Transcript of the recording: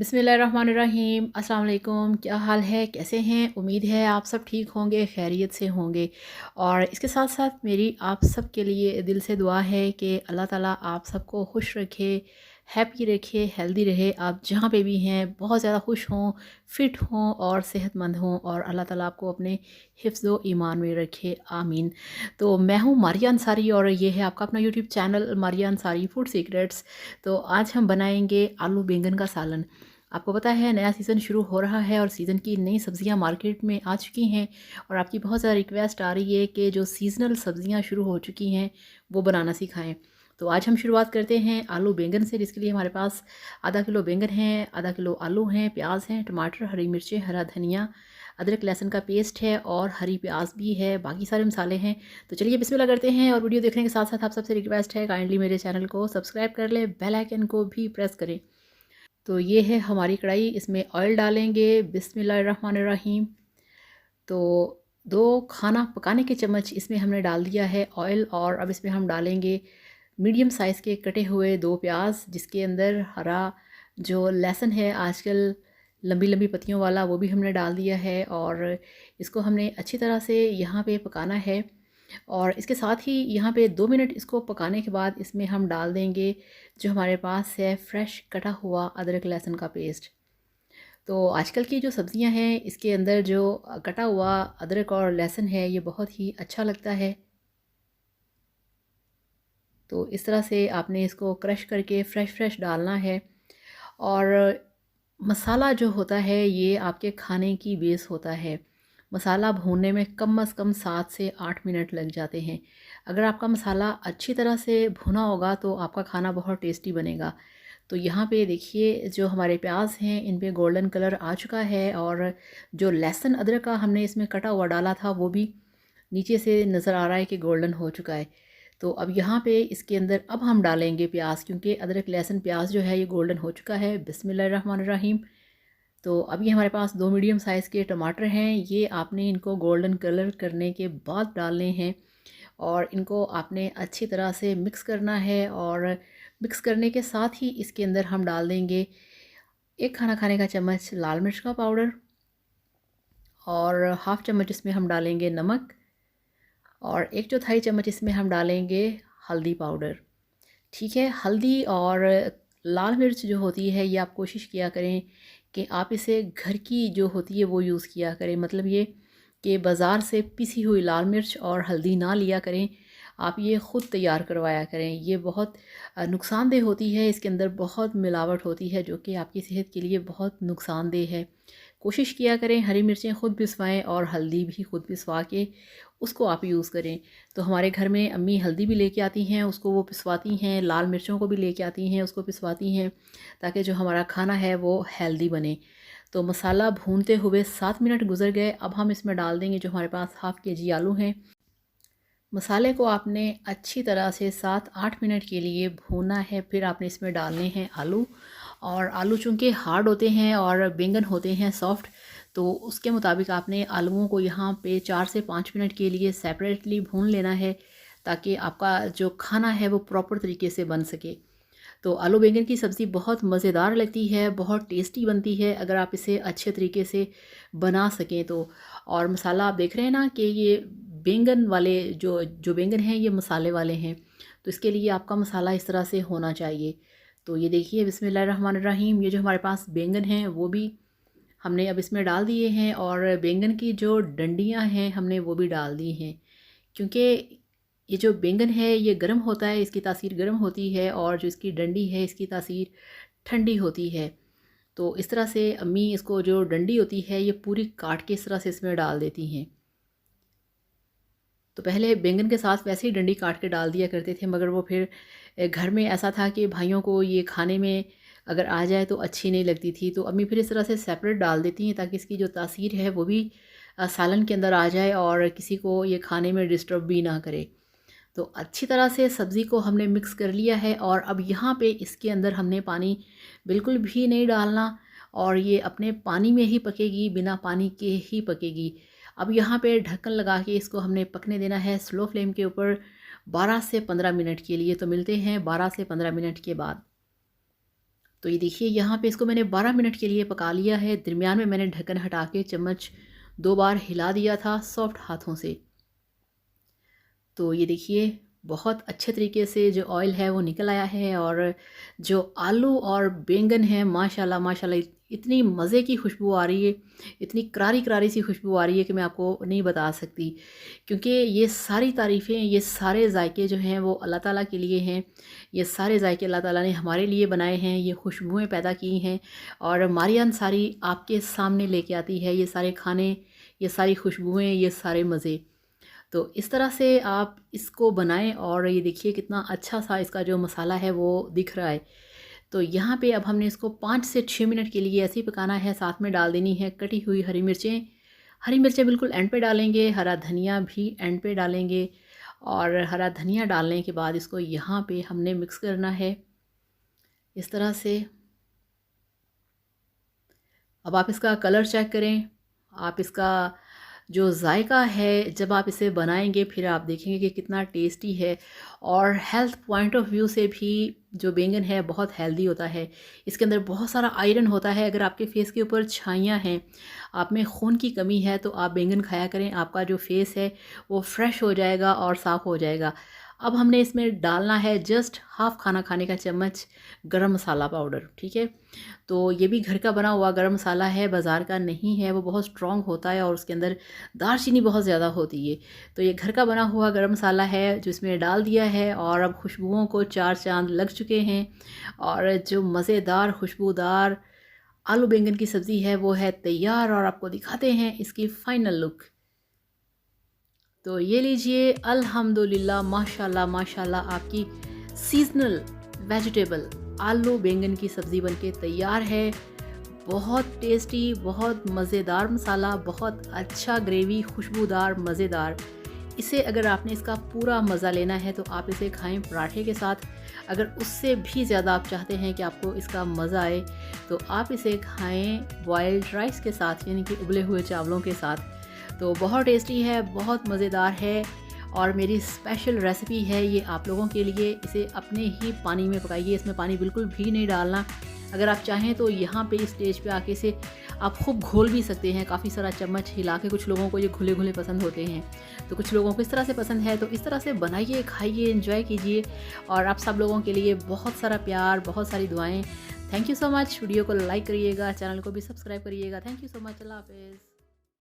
बिस्मिल्लाहिर्रहमानिर्रहीम। अस्सलाम वालेकुम। क्या हाल है, कैसे हैं? उम्मीद है आप सब ठीक होंगे, खैरियत से होंगे। और इसके साथ साथ मेरी आप सब के लिए दिल से दुआ है कि अल्लाह ताला आप सबको खुश रखे, हैप्पी रखे, हेल्दी रहे। आप जहाँ पे भी हैं बहुत ज़्यादा खुश हों, फ़िट हों और सेहतमंद हों, और अल्लाह ताला आपको अपने हिफ्ज़ व ईमान में रखे, आमीन। तो मैं हूँ मारिया अंसारी और ये है आपका अपना YouTube channel Maria Ansari food secrets. तो आज हम बनाएंगे आलू बैंगन का सालन। आपको पता है नया सीज़न शुरू हो रहा है और सीज़न की नई सब्ज़ियां मार्केट में आ चुकी हैं, और आपकी बहुत ज़्यादा रिक्वेस्ट आ रही है कि जो सीज़नल सब्ज़ियां शुरू हो चुकी हैं वो बनाना सिखाएं। तो आज हम शुरुआत करते हैं आलू बैंगन से, जिसके लिए हमारे पास आधा किलो बैंगन है, आधा किलो आलू हैं, प्याज हैं, टमाटर, हरी मिर्चें, हरा धनिया, अदरक लहसुन का पेस्ट है और हरी प्याज भी है, बाकी सारे मसाले हैं। तो चलिए बिस्मिल्लाह करते हैं। और वीडियो देखने के साथ साथ आप सबसे रिक्वेस्ट है काइंडली मेरे चैनल को सब्सक्राइब कर ले, बेल आइकन को भी प्रेस करें। तो ये है हमारी कढ़ाई, इसमें ऑयल डालेंगे। बिस्मिल्लाहिर्रहमानिर्रहीम। तो 2 खाना पकाने के चम्मच इसमें हमने डाल दिया है ऑयल, और अब इसमें हम डालेंगे मीडियम साइज़ के कटे हुए 2 प्याज, जिसके अंदर हरा जो लहसुन है आजकल लंबी लंबी पत्तियों वाला, वो भी हमने डाल दिया है। और इसको हमने अच्छी तरह से यहाँ पे पकाना है। और इसके साथ ही यहाँ पे 2 मिनट इसको पकाने के बाद इसमें हम डाल देंगे जो हमारे पास है फ्रेश कटा हुआ अदरक लहसुन का पेस्ट। तो आजकल की जो सब्ज़ियाँ हैं इसके अंदर जो कटा हुआ अदरक और लहसुन है ये बहुत ही अच्छा लगता है। तो इस तरह से आपने इसको क्रश करके फ्रेश फ्रेश डालना है। और मसाला जो होता है ये आपके खाने की बेस होता है। मसाला भूनने में कम से कम 7 से 8 मिनट लग जाते हैं। अगर आपका मसाला अच्छी तरह से भुना होगा तो आपका खाना बहुत टेस्टी बनेगा। तो यहाँ पे देखिए जो हमारे प्याज हैं इन पे गोल्डन कलर आ चुका है, और जो लहसुन अदरक का हमने इसमें कटा हुआ डाला था वो भी नीचे से नज़र आ रहा है कि गोल्डन हो चुका है। तो अब यहाँ पे इसके अंदर अब हम डालेंगे प्याज, क्योंकि अदरक लहसुन प्याज जो है ये गोल्डन हो चुका है। बिस्मिल्लाहिर्रहमानिर्रहीम। तो अब ये हमारे पास 2 मीडियम साइज़ के टमाटर हैं, ये आपने इनको गोल्डन कलर करने के बाद डालने हैं, और इनको आपने अच्छी तरह से मिक्स करना है। और मिक्स करने के साथ ही इसके अंदर हम डाल देंगे 1 खाना खाने का चम्मच लाल मिर्च का पाउडर, और हाफ़ चम्मच इसमें हम डालेंगे नमक, और 1/4 चम्मच इसमें हम डालेंगे हल्दी पाउडर। ठीक है, हल्दी और लाल मिर्च जो होती है ये आप कोशिश किया करें कि आप इसे घर की जो होती है वो यूज़ किया करें। मतलब ये कि बाज़ार से पिसी हुई लाल मिर्च और हल्दी ना लिया करें, आप ये ख़ुद तैयार करवाया करें। ये बहुत नुकसानदेह होती है, इसके अंदर बहुत मिलावट होती है जो कि आपकी सेहत के लिए बहुत नुकसानदेह है। कोशिश किया करें हरी मिर्चें ख़ुद पिसवाएं और हल्दी भी ख़ुद पिसवा के उसको आप यूज़ करें। तो हमारे घर में अम्मी हल्दी भी लेके आती हैं, उसको वो पिसवाती हैं, लाल मिर्चों को भी लेके आती हैं, उसको पिसवाती हैं, ताकि जो हमारा खाना है वो हेल्दी बने। तो मसाला भूनते हुए 7 मिनट गुजर गए। अब हम इसमें डाल देंगे जो हमारे पास हाफ़ केजी आलू हैं। मसाले को आपने अच्छी तरह से 7-8 मिनट के लिए भूनना है, फिर आपने इसमें डालने हैं आलू। और आलू चूँकि हार्ड होते हैं और बैंगन होते हैं सॉफ्ट, तो उसके मुताबिक आपने आलूओं को यहाँ पे 4 से 5 मिनट के लिए सेपरेटली भून लेना है, ताकि आपका जो खाना है वो प्रॉपर तरीके से बन सके। तो आलू बैंगन की सब्ज़ी बहुत मज़ेदार लगती है, बहुत टेस्टी बनती है अगर आप इसे अच्छे तरीके से बना सकें तो। और मसाला आप देख रहे हैं ना कि ये बैंगन वाले जो जो बैंगन हैं ये मसाले वाले हैं, तो इसके लिए आपका मसाला इस तरह से होना चाहिए। तो ये देखिए बिस्मिल्लाहिर्रहमानिर्रहीम, ये जो हमारे पास बैंगन हैं वो भी हमने अब इसमें डाल दिए हैं, और बैंगन की जो डंडियाँ हैं हमने वो भी डाल दी हैं। क्योंकि ये जो बैंगन है ये गर्म होता है, इसकी तासीर गर्म होती है, और जो इसकी डंडी है इसकी तासीर ठंडी होती है। तो इस तरह से अम्मी इसको जो डंडी होती है ये पूरी काट के इस तरह से इसमें डाल देती हैं। तो पहले बैंगन के साथ वैसे ही डंडी काट के डाल दिया करते थे, मगर वो फिर घर में ऐसा था कि भाइयों को ये खाने में अगर आ जाए तो अच्छी नहीं लगती थी, तो अम्मी फिर इस तरह से सेपरेट डाल देती हैं ताकि इसकी जो तासीर है वो भी सालन के अंदर आ जाए और किसी को ये खाने में डिस्टर्ब भी ना करे। तो अच्छी तरह से सब्ज़ी को हमने मिक्स कर लिया है, और अब यहाँ पे इसके अंदर हमने पानी बिल्कुल भी नहीं डालना, और ये अपने पानी में ही पकेगी, बिना पानी के ही पकेगी। अब यहाँ पे ढक्कन लगा के इसको हमने पकने देना है स्लो फ्लेम के ऊपर 12 से 15 मिनट के लिए। तो मिलते हैं 12 से 15 मिनट के बाद। तो ये देखिए यहाँ पे इसको मैंने 12 मिनट के लिए पका लिया है। दरमियान में मैंने ढक्कन हटा के चम्मच 2 बार हिला दिया था सॉफ्ट हाथों से। तो ये देखिए बहुत अच्छे तरीके से जो ऑयल है वो निकल आया है, और जो आलू और बैंगन है माशाल्लाह माशाल्लाह इतनी मज़े की खुशबू आ रही है, इतनी करारी करारी सी खुशबू आ रही है कि मैं आपको नहीं बता सकती। क्योंकि ये सारी तारीफ़ें, ये सारे जायके जो हैं वो अल्लाह ताला के लिए हैं। ये सारे जायके अल्लाह ताला ने हमारे लिए बनाए हैं, ये खुशबुएँ पैदा की हैं, और मारियान सारी आपके सामने लेके आती है ये सारे खाने, ये सारी खुशबुएँ, ये सारे मज़े। तो इस तरह से आप इसको बनाएं, और ये देखिए कितना अच्छा सा इसका जो मसाला है वो दिख रहा है। तो यहाँ पे अब हमने इसको 5 से 6 मिनट के लिए ऐसे ही पकाना है। साथ में डाल देनी है कटी हुई हरी मिर्चें। हरी मिर्चें बिल्कुल एंड पे डालेंगे, हरा धनिया भी एंड पे डालेंगे, और हरा धनिया डालने के बाद इसको यहाँ पे हमने मिक्स करना है इस तरह से। अब आप इसका कलर चेक करें, आप इसका जो जायका है जब आप इसे बनाएंगे फिर आप देखेंगे कि कितना टेस्टी है। और हेल्थ पॉइंट ऑफ व्यू से भी जो बैंगन है बहुत हेल्दी होता है। इसके अंदर बहुत सारा आयरन होता है। अगर आपके फेस के ऊपर छाइयाँ हैं, आप में खून की कमी है, तो आप बैंगन खाया करें, आपका जो फेस है वो फ्रेश हो जाएगा और साफ़ हो जाएगा। अब हमने इसमें डालना है जस्ट हाफ़ खाना खाने का चम्मच गरम मसाला पाउडर, ठीक है। तो ये भी घर का बना हुआ गरम मसाला है, बाज़ार का नहीं है। वो बहुत स्ट्रॉन्ग होता है और उसके अंदर दालचीनी बहुत ज़्यादा होती है। तो ये घर का बना हुआ गरम मसाला है जो इसमें डाल दिया है, और अब खुशबुओं को 4 चाँद लग चुके हैं, और जो मज़ेदार खुशबूदार आलू बैंगन की सब्ज़ी है वो है तैयार। और आपको दिखाते हैं इसकी फ़ाइनल लुक। तो ये लीजिए, अल्हम्दुलिल्लाह माशाल्लाह माशाल्लाह आपकी सीज़नल वेजिटेबल आलू बैंगन की सब्ज़ी बनके तैयार है। बहुत टेस्टी, बहुत मज़ेदार मसाला, बहुत अच्छा ग्रेवी, खुशबूदार मज़ेदार। इसे अगर आपने इसका पूरा मज़ा लेना है तो आप इसे खाएं पराठे के साथ। अगर उससे भी ज़्यादा आप चाहते हैं कि आपको इसका मज़ा आए तो आप इसे खाएं बॉइल्ड राइस के साथ, यानी कि उबले हुए चावलों के साथ। तो बहुत टेस्टी है, बहुत मज़ेदार है, और मेरी स्पेशल रेसिपी है ये आप लोगों के लिए। इसे अपने ही पानी में पकाइए, इसमें पानी बिल्कुल भी नहीं डालना। अगर आप चाहें तो यहाँ पे इस स्टेज पे आके इसे आप खूब घोल भी सकते हैं, काफ़ी सारा चम्मच हिला के। कुछ लोगों को ये घुले घुले पसंद होते हैं, तो कुछ लोगों को इस तरह से पसंद है। तो इस तरह से बनाइए, खाइए, एंजॉय कीजिए। और आप सब लोगों के लिए बहुत सारा प्यार, बहुत सारी दुआएं। Thank you so much. Video को लाइक करिएगा, चैनल को भी सब्सक्राइब करिएगा। Thank you so much. Allah हाफिज़।